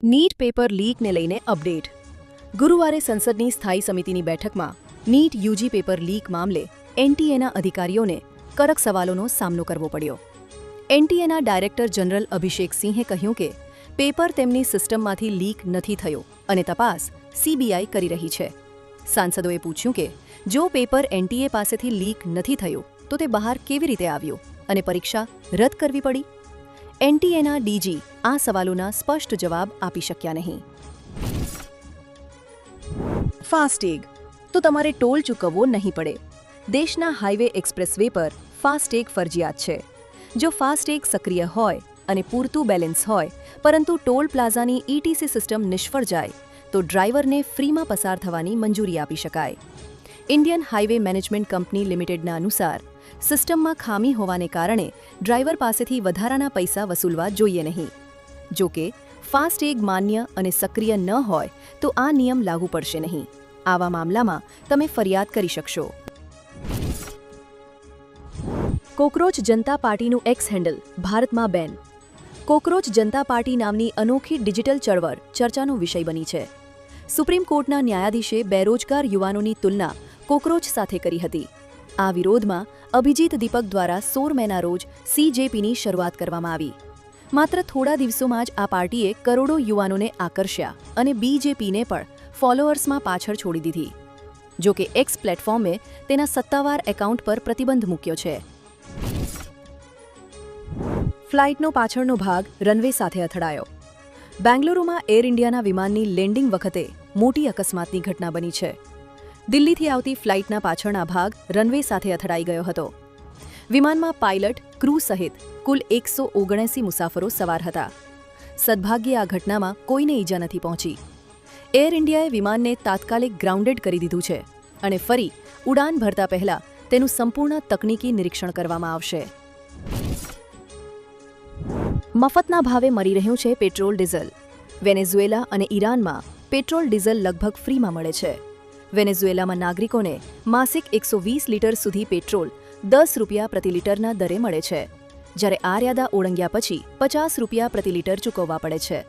NEET paper લીકને લઈને update. ગુરુવારે સંસદની સ્થાયી સમિતિની બેઠકમાં નીટ યુજી પેપર લીક મામલે એનટીએના અધિકારીઓને કડક સવાલોનો સામનો કરવો પડ્યો. એનટીએના ડાયરેક્ટર જનરલ અભિષેક સિંહે કહ્યું કે પેપર તેમની સિસ્ટમમાંથી લીક નથી થયો અને તપાસ સીબીઆઈ કરી રહી છે. સાંસદોએ પૂછ્યું કે જો પેપર એનટીએ પાસેથી લીક નથી થયું તો તે બહાર કેવી રીતે આવ્યું અને પરીક્ષા રદ કરવી પડી? એનટીએના ડીજી આ સવાલોના સ્પષ્ટ જવાબ આપી શક્યા નહીં. ફાસ્ટેગ તો તમારે ટોલ ચૂકવવો નહીં પડે. દેશના હાઈવે એક્સપ્રેસવે પર ફાસ્ટેગ ફરજિયાત છે. જો ફાસ્ટેગ સક્રિય હોય અને પૂરતું બેલેન્સ હોય પરંતુ ટોલ પ્લાઝાની ઈટીસી સિસ્ટમ નિષ્ફળ જાય તો ડ્રાઈવરને ફ્રીમાં પસાર થવાની મંજૂરી આપી શકાય. ઇન્ડિયન હાઈવે મેનેજમેન્ટ કંપની લિમિટેડના અનુસાર સિસ્ટમમાં ખામી હોવાને કારણે ડ્રાઈવર પાસેથી વધારાના પૈસા વસૂલવા જોઈએ નહીં. જો કે ફાસ્ટેગ માન્ય અને સક્રિય ન હોય તો આ નિયમ લાગુ પડશે નહીં. આવા મામલામાં તમે ફરિયાદ કરી શકશો. કોકરોચ જનતા પાર્ટીનું એક્સ હેન્ડલ ભારતમાં બેન. કોકરોચ જનતા પાર્ટી નામની અનોખી ડિજિટલ ચળવળ ચર્ચાનો વિષય બની છે. સુપ્રીમ કોર્ટના ન્યાયાધીશે બેરોજગાર યુવાનોની તુલના કોકરોચ સાથે કરી હતી. આ વિરોધમાં અભિજીત દીપક દ્વારા 16 મેના રોજ સીજેપીની શરૂઆત કરવામાં આવી. માત્ર થોડા દિવસોમાં જ આ પાર્ટીએ કરોડો યુવાનોને આકર્ષ્યા અને બીજેપીને પણ ફોલોઅર્સમાં પાછળ છોડી દીધી. જો કે એક્સ પ્લેટફોર્મે તેના સત્તાવાર એકાઉન્ટ પર પ્રતિબંધ મૂક્યો છે. ફ્લાઇટનો પાછળનો ભાગ રનવે સાથે અથડાયો. બેંગલુરુમાં એર ઇન્ડિયાના વિમાનની લેન્ડિંગ વખતે મોટી અકસ્માતની ઘટના બની છે. દિલ્હીથી આવતી ફ્લાઇટના પાછળના ભાગ રનવે સાથે અથડાઈ ગયો હતો. વિમાનમાં પાયલટ, ક્રૂ સહિત કુલ 179 મુસાફરો સવાર હતા. સદભાગ્યે આ ઘટનામાં કોઈને ઈજા નથી પહોંચી. એર ઇન્ડિયાએ વિમાનને તાત્કાલિક ગ્રાઉન્ડેડ કરી દીધું છે અને ફરી ઉડાન ભરતા પહેલા તેનું સંપૂર્ણ તકનીકી નિરીક્ષણ કરવામાં આવશે. મફતના ભાવે મળી રહ્યું છે પેટ્રોલ ડીઝલ. વેનેઝુએલા અને ઈરાનમાં પેટ્રોલ ડીઝલ લગભગ ફ્રીમાં મળે છે. વેનેઝુએલામાં નાગરિકોને માસિક 120 લીટર સુધી પેટ્રોલ 10 રૂપિયા પ્રતિ લીટરના દરે મળે છે, જ્યારે આર્યાદા ઓળંગ્યા પછી 50 રૂપિયા પ્રતિ લીટર ચૂકવવા પડે છે.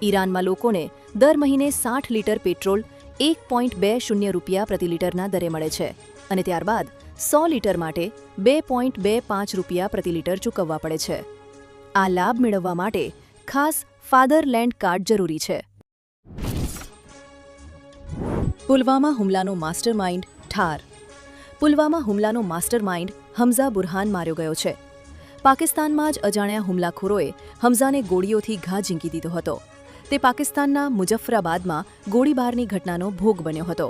ઈરાનમાં લોકોને દર મહિને 60 લીટર પેટ્રોલ 1.20 રૂપિયા પ્રતિ લીટરના દરે મળે છે અને ત્યારબાદ 100 લીટર માટે 2.25 રૂપિયા પ્રતિ લીટર ચૂકવવા પડે છે. આ લાભ મેળવવા માટે ખાસ ફાધરલેન્ડ કાર્ડ જરૂરી છે. પુલવામા હુમલાનો માસ્ટરમાઇન્ડ ઠાર. પુલવામા હુમલાનો માસ્ટરમાઇન્ડ હમઝા બુરહાન માર્યો ગયો છે. પાકિસ્તાનમાં જ અજાણ્યા હુમલાખોરોએ હમઝાને ગોળીઓથી ઘા ઝીંકી દીધો હતો. તે પાકિસ્તાનના મુઝફ્ફરાબાદમાં ગોળીબારની ઘટનાનો ભોગ બન્યો હતો.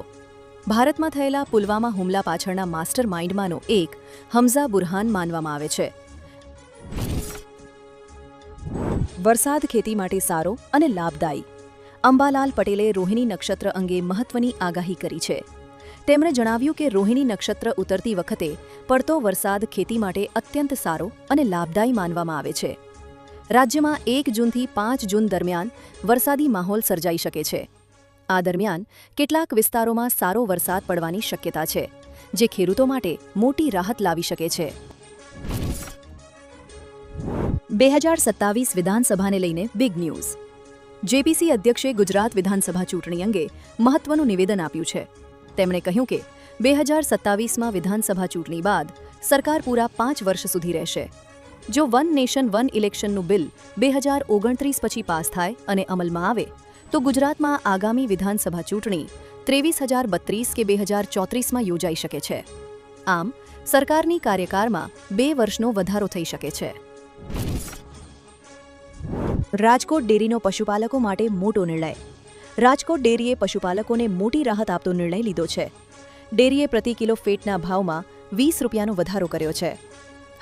ભારતમાં થયેલા પુલવામા હુમલા પાછળના માસ્ટરમાઇન્ડમાંનો એક હમઝા બુરહાન માનવામાં આવે છે. વરસાદ ખેતી માટે સારો અને લાભદાયી. અંબાલાલ પટેલે રોહિણી નક્ષત્ર અંગે મહત્વની આગાહી કરી છે. તેમણે જણાવ્યું કે રોહિણી નક્ષત્ર ઉતરતી વખતે પડતો વરસાદ ખેતી માટે અત્યંત સારો અને લાભદાયી માનવામાં આવે છે. રાજ્યમાં 1 જૂનથી 5 જૂન દરમિયાન વરસાદી માહોલ સર્જાઈ શકે છે. આ દરમિયાન કેટલાક વિસ્તારોમાં સારો વરસાદ પડવાની શક્યતા છે, જે ખેડૂતો માટે મોટી રાહત લાવી શકે છે. 2027 વિધાનસભાને લઈને બિગ ન્યૂઝ. જેપીસી અધ્યક્ષે ગુજરાત વિધાનસભા ચૂંટણી અંગે મહત્વનું નિવેદન આપ્યું છે. તેમણે કહ્યું કે 2027માં વિધાનસભા ચૂંટણી બાદ સરકાર પૂરા 5 વર્ષ સુધી રહેશે. જો વન નેશન વન ઇલેક્શનનું બિલ 2029 પછી પાસ થાય અને અમલમાં આવે તો ગુજરાતમાં આગામી વિધાનસભા ચૂંટણી 23,032 કે 2034માં યોજાઈ શકે છે. આમ સરકારની કાર્યકાળમાં 2 વર્ષનો વધારો થઈ શકે છે. રાજકોટ ડેરીનો પશુપાલકો માટે મોટો નિર્ણય. રાજકોટ ડેરીએ પશુપાલકોને મોટી રાહત આપતો નિર્ણય લીધો છે. ડેરીએ પ્રતિ કિલો ફેટના ભાવમાં 20 રૂપિયાનો વધારો કર્યો છે.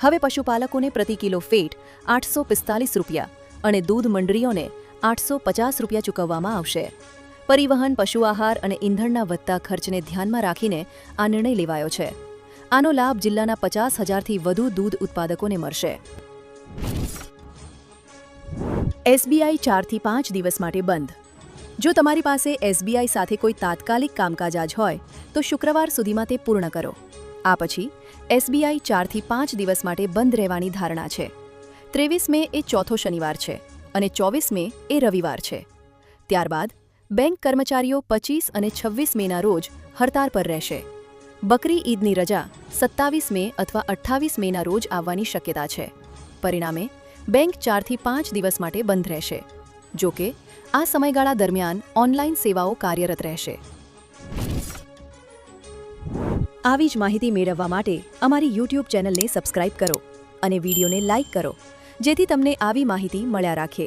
હવે પશુપાલકોને પ્રતિ કિલો ફેટ 845 રૂપિયા અને દૂધ મંડળીઓને 850 રૂપિયા ચૂકવવામાં આવશે. પરિવહન, પશુ આહાર અને ઈંધણના વધતા ખર્ચને ધ્યાનમાં રાખીને આ નિર્ણય લેવાયો છે. આનો લાભ જિલ્લાના 50,000થી વધુ દૂધ ઉત્પાદકોને મળશે. એસબીઆઈ 4 થી 5 દિવસ માટે બંધ. જો તમારી પાસે એસબીઆઈ સાથે કોઈ તાત્કાલિક કામકાજ હોય તો શુક્રવાર સુધીમાં તે પૂર્ણ કરો. આ પછી એસબીઆઈ 4 થી 5 દિવસ માટે બંધ રહેવાની ધારણા છે. 23 મે એ ચોથો શનિવાર છે અને 24 મે એ રવિવાર છે. ત્યારબાદ બેંક કર્મચારીઓ 25 અને 26 મેના રોજ હડતાળ પર રહેશે. બકરી ઈદની રજા 27 મે અથવા 28 મેના રોજ આવવાની શક્યતા છે. પરિણામે બેંક 4 થી 5 દિવસ માટે બંધ રહેશે. જો કે આ સમયગાળા દરમિયાન ઓનલાઈન સેવાઓ કાર્યરત રહેશે. આવી જ માહિતી મેળવવા માટે અમારી YouTube ચેનલને સબસ્ક્રાઇબ કરો અને વિડીયોને લાઇક કરો, જેથી તમને આવી માહિતી મળ્યા રાખે.